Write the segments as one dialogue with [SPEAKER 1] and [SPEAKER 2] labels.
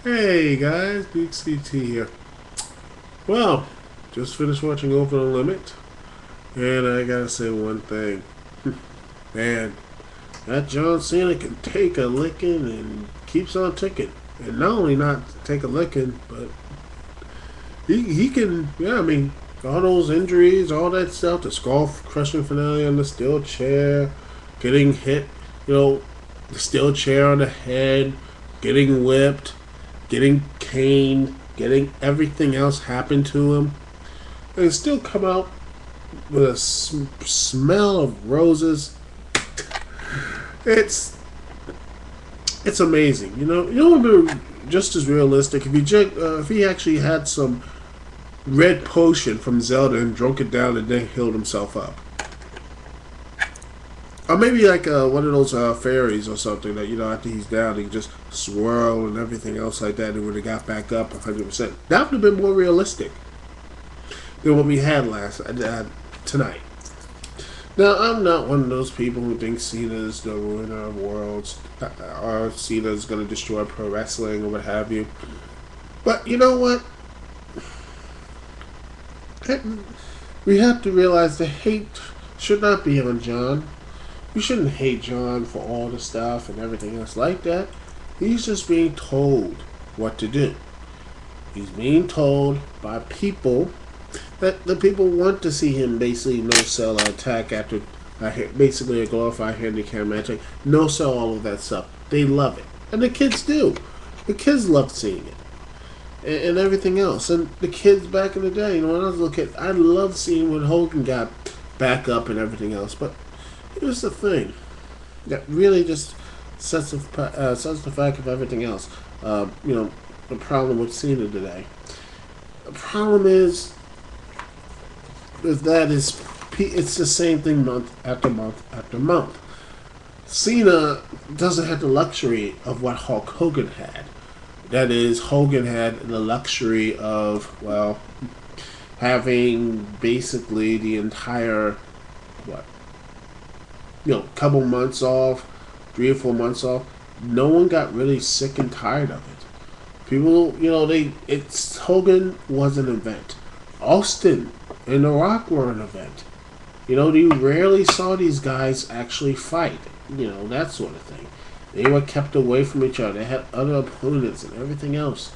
[SPEAKER 1] Hey guys, Big CT here. Well, just finished watching Over the Limit, and I gotta say one thing. Man, that John Cena can take a licking and keeps on ticking. And not only not take a licking, but he can, yeah, I mean, all those injuries, all that stuff, the skull crushing finale on the steel chair, getting hit, the steel chair on the head, getting whipped, getting caned, getting everything else happen to him, and still come out with a smell of roses. It's it's amazing. It would be just as realistic if he actually had some red potion from Zelda and drunk it down and then healed himself up. Or maybe like one of those fairies or something that, after he's down, he can just swirl and everything else like that and would have got back up 100%. That would have been more realistic than what we had tonight. Now, I'm not one of those people who think Cena is the ruiner of worlds or Cena is going to destroy pro wrestling or what have you. But you know what? We have to realize the hate should not be on John. You shouldn't hate John for all the stuff and everything else like that. He's just being told what to do. He's being told by people that the people want to see him basically no sell or attack after basically a glorified handicap match. Like, no sell, all of that stuff. They love it. And the kids do. The kids love seeing it. And everything else. And the kids back in the day, when I was a little kid, I loved seeing when Hogan got back up and everything else. But here's the thing that really just sets the fact of everything else. The problem with Cena today. The problem is that it's the same thing month after month after month. Cena doesn't have the luxury of what Hulk Hogan had. That is, Hogan had the luxury of, well, having basically the entire, what, couple months off, 3 or 4 months off. No one got really sick and tired of it. People, Hogan was an event. Austin and The Rock were an event. You rarely saw these guys actually fight. That sort of thing. They were kept away from each other. They had other opponents and everything else.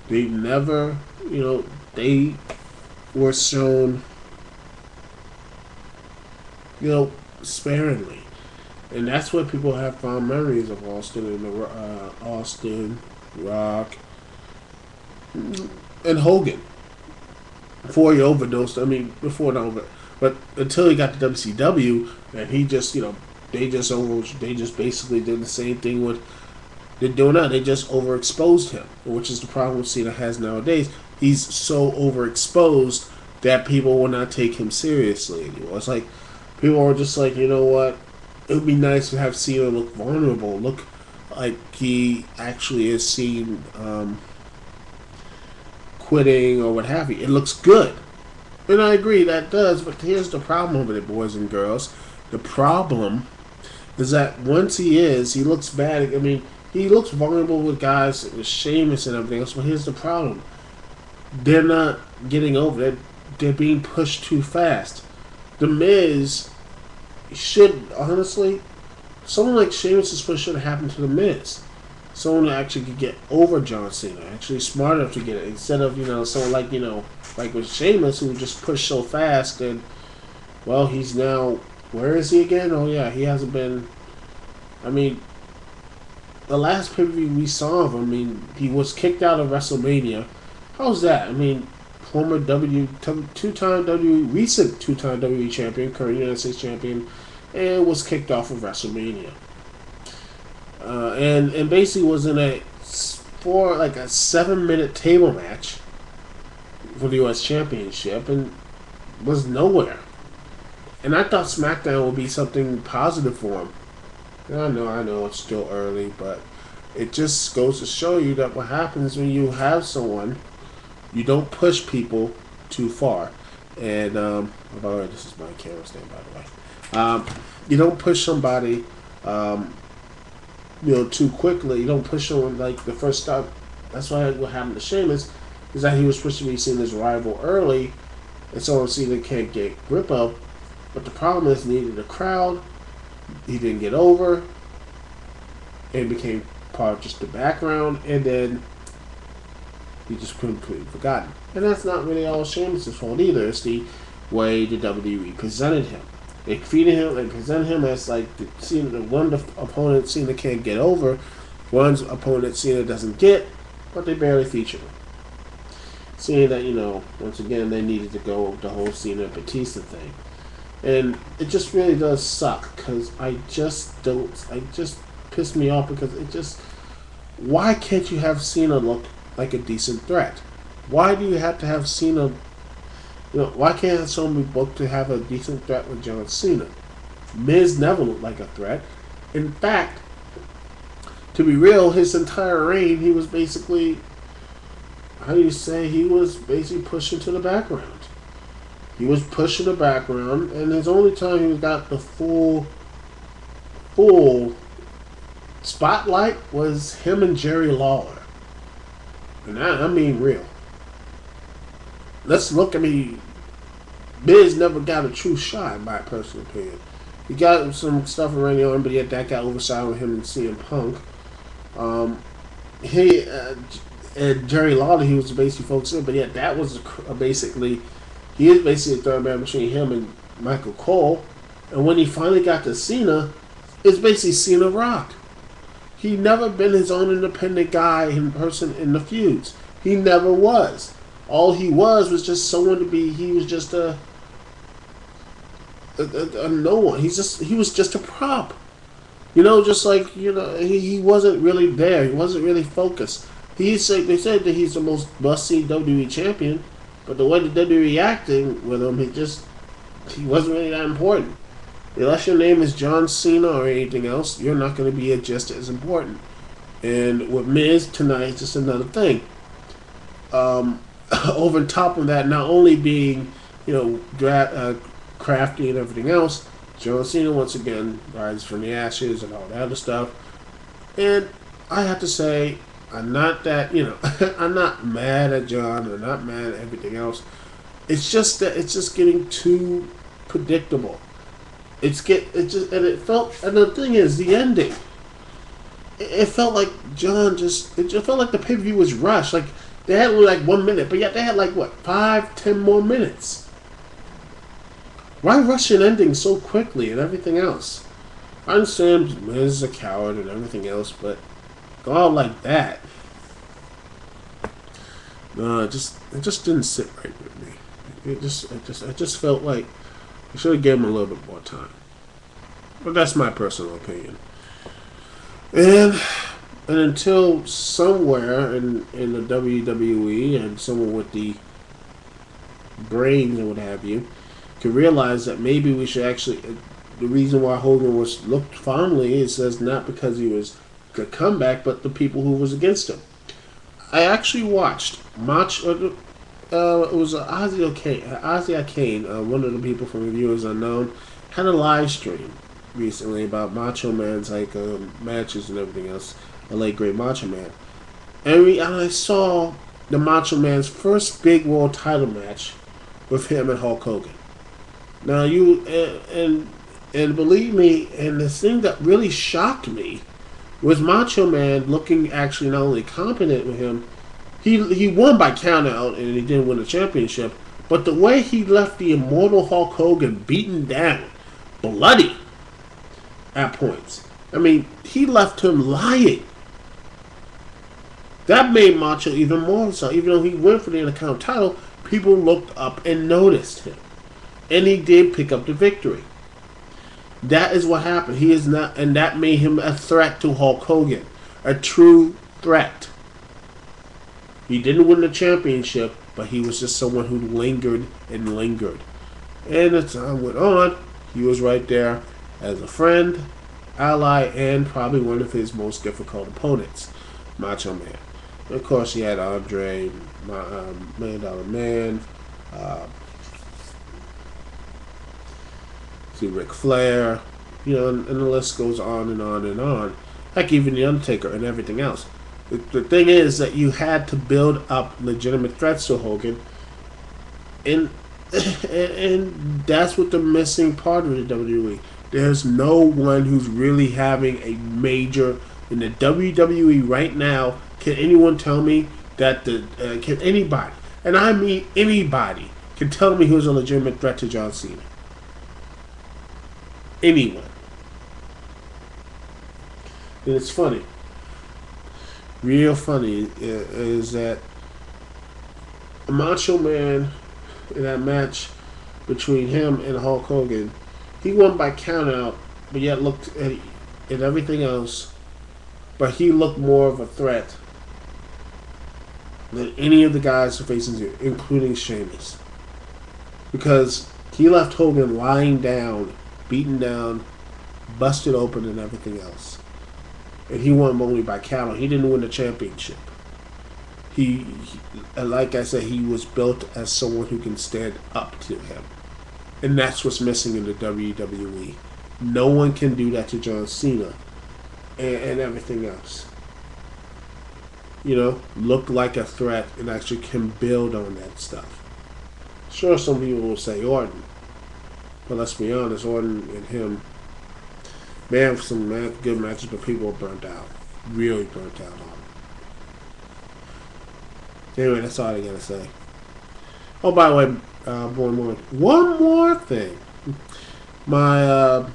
[SPEAKER 1] They never, they were shown, sparingly. And that's what people have fond memories of Austin and Austin, Rock, and Hogan. Before he overdosed, before the over, but until he got to WCW, and he just, they just basically did the same thing with they're doing now. They just overexposed him, which is the problem Cena has nowadays. He's so overexposed that people will not take him seriously anymore. It's like people are just like, you know what? It would be nice to have Cena look vulnerable, look like he actually is seen quitting or what have you. It looks good. And I agree, that does, but here's the problem with it, boys and girls. The problem is that once he looks bad. He looks vulnerable with guys, with Sheamus and everything else, but here's the problem. They're not getting over it. They're being pushed too fast. The Miz should, honestly, someone like Sheamus' push should have happened to The Miz. Someone that actually could get over John Cena, actually smart enough to get it, instead of, someone like, like with Sheamus, who just pushed so fast, and, well, he's now, where is he again? Oh, yeah, he hasn't been, the last pay-per-view we saw of him, he was kicked out of WrestleMania. How's that? Former recent two-time WWE champion, current United States champion, and was kicked off of WrestleMania. And basically was in a 7-minute table match for the U.S. Championship and was nowhere. And I thought SmackDown would be something positive for him. I know it's still early, but it just goes to show you that what happens when you have someone, you don't push people too far. And, by the way, this is my camera stand, by the way. You don't push somebody, too quickly. You don't push someone like the first time That's why what happened to Sheamus is that he was supposed to be seen as rival early, and so Cena can't get grip of. But the problem is, he needed a crowd. He didn't get over, and became part of just the background, and then he just completely forgotten. And that's not really all Sheamus' fault either. It's the way the WWE presented him. They treated him, they presented him as like the one opponent Cena can't get over, one opponent Cena doesn't get, but they barely feature him. Seeing that, once again, they needed to go with the whole Cena Batista thing. And it just really does suck, because I just pissed me off, because why can't you have Cena look like a decent threat? Why do you have to have Cena, why can't someone be booked to have a decent threat with John Cena? Miz never looked like a threat. In fact, to be real, his entire reign, he was basically, he was basically pushing to the background. He was pushing the background, and his only time he got the full spotlight was him and Jerry Lawler. And I mean real. Let's look, Miz never got a true shot, in my personal opinion. He got some stuff around the arm, but yet that got overshadowed with him and CM Punk. And Jerry Lawler, he was basically focusing, but yet that was he is basically a third man between him and Michael Cole. And when he finally got to Cena, it's basically Cena rocked. He never been his own independent guy in person in the feuds. He never was. All he was just someone to be. He was just a no one. He was just a prop. Just like he wasn't really there. He wasn't really focused. They said that he's the most must-see WWE champion, but the way the WWE acting with him, he wasn't really that important. Unless your name is John Cena or anything else, you're not going to be just as important. And with Miz tonight, it's just another thing. Over top of that, not only being, crafty and everything else, John Cena once again rises from the ashes and all that other stuff. And I have to say, I'm not that, I'm not mad at John. I'm not mad at everything else. It's just that it's just getting too predictable. And it felt, and the thing is, the ending. It felt like it just felt like the pay-per-view was rushed. Like, they had like 1 minute, but yet they had 5-10 more minutes. Why rush an ending so quickly and everything else? I understand Miz is a coward and everything else, but go out like that. No, it just didn't sit right with me. I just felt like I should have given him a little bit more time. But that's my personal opinion. And until somewhere in the WWE and someone with the brains and what have you can realize that maybe we should actually, the reason why Hogan was looked fondly is not because he was a comeback, but the people who was against him. I actually watched it was Ozzy Kane, one of the people from Reviewers Unknown, had a live stream recently about Macho Man's matches and everything else. The late great Macho Man, and I saw the Macho Man's first big world title match with him and Hulk Hogan. Now and believe me, and the thing that really shocked me was Macho Man looking actually not only competent with him. He won by countout and he didn't win the championship, but the way he left the immortal Hulk Hogan beaten down, bloody at points. He left him lying. That made Macho even more so. Even though he went for the Intercontinental title, people looked up and noticed him. And he did pick up the victory. That is what happened. He is not, and that made him a threat to Hulk Hogan. A true threat. He didn't win the championship, but he was just someone who lingered and lingered. And as time went on, he was right there as a friend, ally, and probably one of his most difficult opponents, Macho Man. And of course, he had Andre, Million Dollar Man, Ric Flair, and the list goes on and on and on. Heck, even The Undertaker and everything else. The thing is that you had to build up legitimate threats to Hogan, and and that's what the missing part of the WWE. There's no one who's really having a major in the WWE right now. Can anyone tell me that can anybody, and I mean anybody, can tell me who's a legitimate threat to John Cena? Anyone? And it's funny, real funny, is that Macho Man in that match between him and Hulk Hogan, he won by countout, but yet looked at everything else, but he looked more of a threat than any of the guys facing here, including Sheamus. Because he left Hogan lying down, beaten down, busted open, and everything else. And he won only by countout. He didn't win the championship. He, like I said, he was built as someone who can stand up to him. And that's what's missing in the WWE. No one can do that to John Cena and everything else. You know, look like a threat and actually can build on that stuff. Sure, some people will say Orton. But let's be honest, Orton and him, they have some good matches, but people are burnt out. Really burnt out on them. Anyway, that's all I gotta say. Oh, by the way, one more thing. My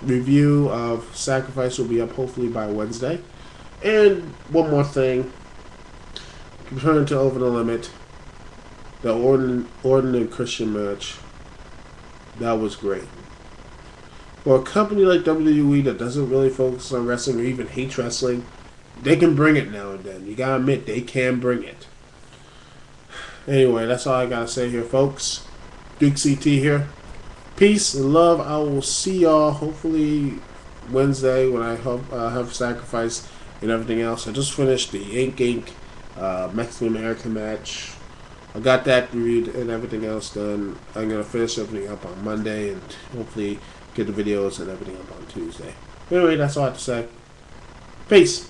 [SPEAKER 1] review of Sacrifice will be up hopefully by Wednesday. And one more thing. Return to Over the Limit. The Orton and Christian match. That was great. For a company like WWE that doesn't really focus on wrestling or even hates wrestling, they can bring it now and then. You gotta admit, they can bring it. Anyway, that's all I gotta say here, folks. Duke CT here. Peace and love. I will see y'all hopefully Wednesday when I have Sacrifice and everything else. I just finished the Ink Mexican American match. I got that reviewed and everything else done. I'm gonna finish everything up on Monday and hopefully get the videos and everything up on Tuesday. Anyway, that's all I have to say. Peace.